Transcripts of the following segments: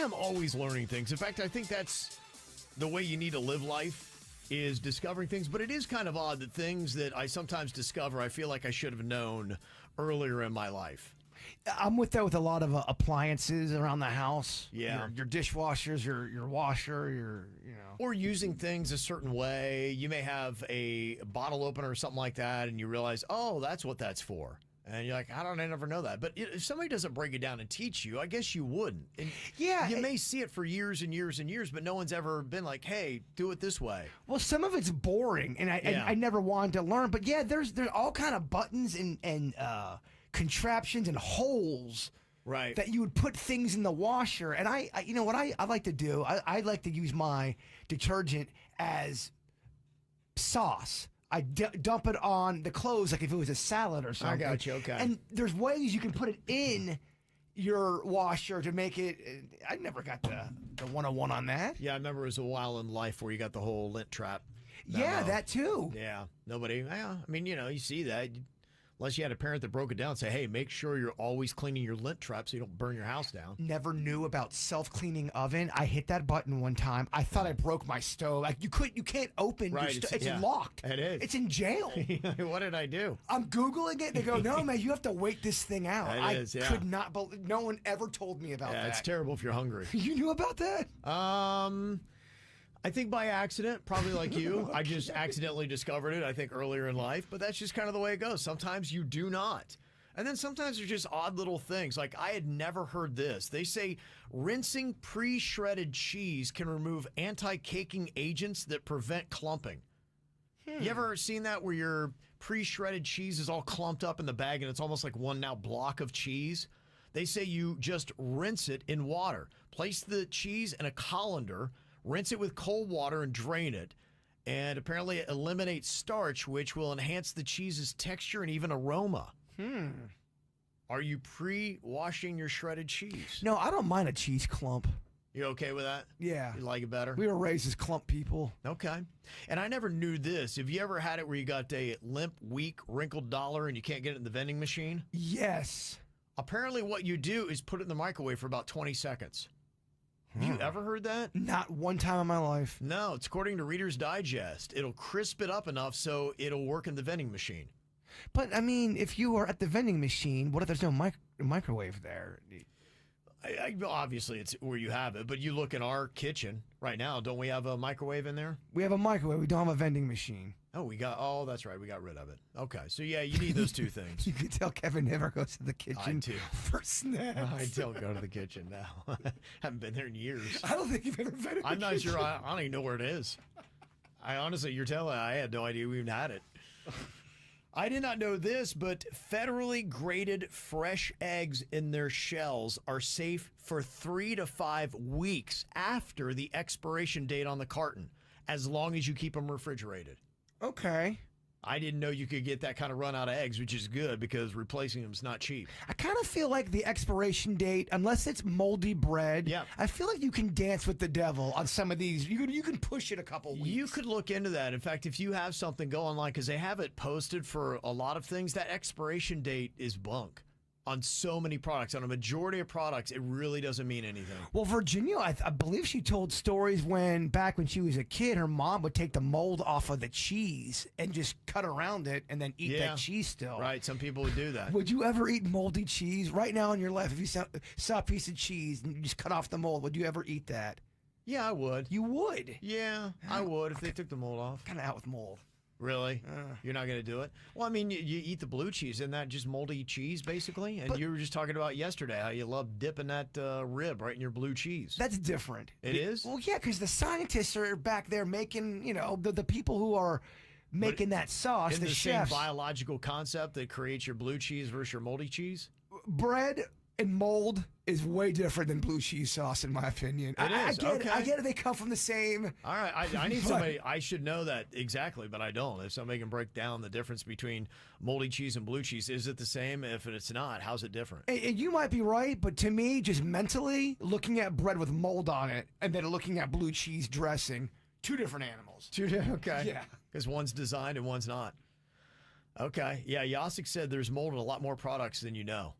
am always learning things. In fact, I think that's the way you need to live life, is discovering things. But it is kind of odd that things that I sometimes discover, I feel like I should have known earlier in my life. I'm with that with a lot of appliances around the house. Yeah. Your dishwashers, your washer, Or using things a certain way. You may have a bottle opener or something like that, and you realize, oh, that's what that's for. And you're like, how did I never know that? But if somebody doesn't break it down and teach you, I guess you wouldn't. And yeah. You may see it for years and years and years, but no one's ever been like, hey, do it this way. Well, some of it's boring, and I never wanted to learn. But yeah, there's all kind of buttons and contraptions and holes. Right. That you would put things in the washer. And I you know what I like to do? I like to use my detergent as sauce. I dump it on the clothes like if it was a salad or something. I got you, okay. And there's ways you can put it in your washer to make it. I never got the 101 on that. Yeah, I remember it was a while in life where you got the whole lint trap. Yeah, that too. Yeah, nobody. I mean, you see that. Unless you had a parent that broke it down and say, hey, make sure you're always cleaning your lint trap so you don't burn your house down. Never knew about self-cleaning oven. I hit that button one time. I thought I broke my stove. Like you can't open your stove. It's locked. It is. It's in jail. What did I do? I'm Googling it. They go, no, man, you have to wait this thing out. I could not believe. No one ever told me about that. It's terrible if you're hungry. You knew about that? I think by accident, probably like you. Okay. I just accidentally discovered it, I think, earlier in life. But that's just kind of the way it goes. Sometimes you do not. And then sometimes there's just odd little things. Like, I had never heard this. They say rinsing pre-shredded cheese can remove anti-caking agents that prevent clumping. You ever seen that where your pre-shredded cheese is all clumped up in the bag and it's almost like one now block of cheese? They say you just rinse it in water. Place the cheese in a colander, rinse it with cold water and drain it. And apparently it eliminates starch, which will enhance the cheese's texture and even aroma. Are you pre-washing your shredded cheese? No, I don't mind a cheese clump. You okay with that? Yeah. You like it better? We were raised as clump people. Okay. And I never knew this. Have you ever had it where you got a limp, weak, wrinkled dollar and you can't get it in the vending machine? Yes. Apparently what you do is put it in the microwave for about 20 seconds. Have you ever heard that? Not one time in my life. No, it's according to Reader's Digest. It'll crisp it up enough so it'll work in the vending machine. But, I mean, if you are at the vending machine, what if there's no microwave there? Obviously, it's where you have it, but you look in our kitchen right now. Don't we have a microwave in there? We have a microwave. We don't have a vending machine. Oh, that's right. We got rid of it. Okay. So, yeah, you need those two things. You can tell Kevin never goes to the kitchen do. for snacks. I don't go to the kitchen now. Haven't been there in years. I don't think you've ever been in the kitchen. I'm not sure. I don't even know where it is. I honestly, you're telling me I had no idea we even had it. I did not know this, but federally graded fresh eggs in their shells are safe for 3 to 5 weeks after the expiration date on the carton, as long as you keep them refrigerated. Okay. I didn't know you could get that kind of run out of eggs, which is good because replacing them is not cheap. I kind of feel like the expiration date, unless it's moldy bread, I feel like you can dance with the devil on some of these. You can push it a couple weeks. You could look into that. In fact, if you have something go online, because they have it posted for a lot of things, that expiration date is bunk. On so many products, on a majority of products, it really doesn't mean anything. Well, Virginia, I believe she told stories back when she was a kid, her mom would take the mold off of the cheese and just cut around it and then eat that cheese still. Right, some people would do that. Would you ever eat moldy cheese? Right now in your life, if you saw a piece of cheese and you just cut off the mold, would you ever eat that? Yeah, I would. You would? Yeah, I would if they took the mold off. Kind of out with mold. Really? You're not going to do it? Well, I mean, you eat the blue cheese. Isn't that just moldy cheese, basically? And you were just talking about yesterday how you love dipping that rib right in your blue cheese. That's different. It is? Well, yeah, because the scientists are back there making, the people who are making that sauce, the chefs. Same biological concept that creates your blue cheese versus your moldy cheese? Bread and mold is way different than blue cheese sauce, in my opinion. It is. I get it. They come from the same. All right. I need somebody. I should know that exactly, but I don't. If somebody can break down the difference between moldy cheese and blue cheese, is it the same? If it's not, how's it different? And you might be right, but to me, just mentally, looking at bread with mold on it and then looking at blue cheese dressing, two different animals. Okay. Yeah. Because one's designed and one's not. Okay. Yeah. Yasik said there's mold in a lot more products than you know.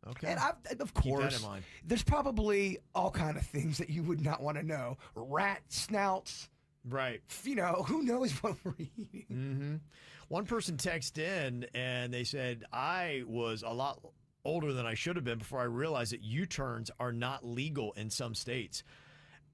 Okay. And of Keep that course, in mind. there's probably all kind of things that you would not want to know. Rat snouts. Right. You know, who knows what we're eating? Mm-hmm. One person texted in and they said, I was a lot older than I should have been before I realized that U-turns are not legal in some states.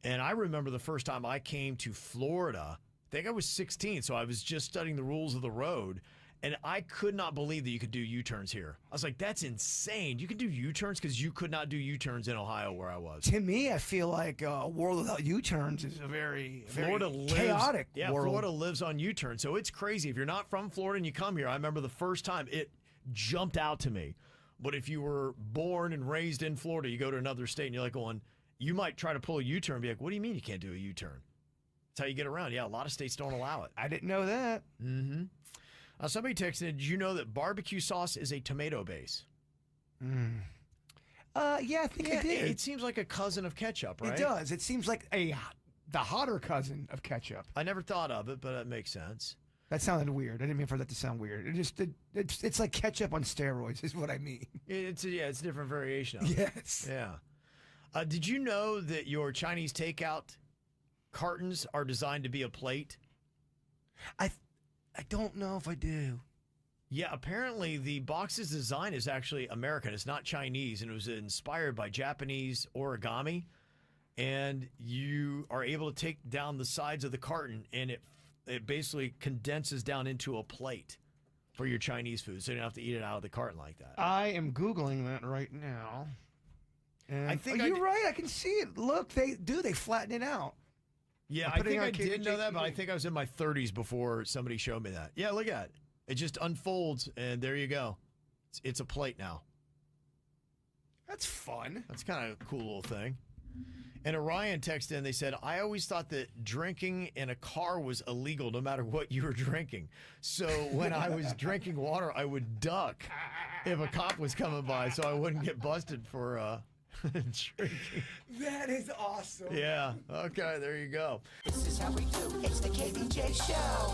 And I remember the first time I came to Florida, I think I was 16, so I was just studying the rules of the road. And I could not believe that you could do U-turns here. I was like, that's insane. You can do U-turns because you could not do U-turns in Ohio where I was. To me, I feel like a world without U-turns is a very chaotic Yeah, world. Florida lives on U-turns. So it's crazy. If you're not from Florida and you come here, I remember the first time it jumped out to me. But if you were born and raised in Florida, you go to another state and you're like going, you might try to pull a U-turn and be like, what do you mean you can't do a U-turn? That's how you get around. Yeah, a lot of states don't allow it. I didn't know that. Mm-hmm. Somebody texted, did you know that barbecue sauce is a tomato base? Yeah, I think I did. It seems like a cousin of ketchup, right? It does. It seems like the hotter cousin of ketchup. I never thought of it, but it makes sense. That sounded weird. I didn't mean for that to sound weird. It's like ketchup on steroids, is what I mean. It's a different variation of it. Yes. Yeah. Did you know that your Chinese takeout cartons are designed to be a plate? I don't know if I do. Yeah, apparently the box's design is actually American. It's not Chinese, and it was inspired by Japanese origami. And you are able to take down the sides of the carton, and it basically condenses down into a plate for your Chinese food, so you don't have to eat it out of the carton like that. I am Googling that right now. And I think you're right. I can see it. Look, they flatten it out. Yeah, I think I did know that, but I think I was in my 30s before somebody showed me that. Yeah, look at it. It just unfolds, and there you go. It's a plate now. That's fun. That's kind of a cool little thing. And Orion texted in, they said, I always thought that drinking in a car was illegal no matter what you were drinking. So when I was drinking water, I would duck if a cop was coming by so I wouldn't get busted for drinking. That is awesome. Yeah. Okay, there you go. This is how we do. It's the KBJ Show.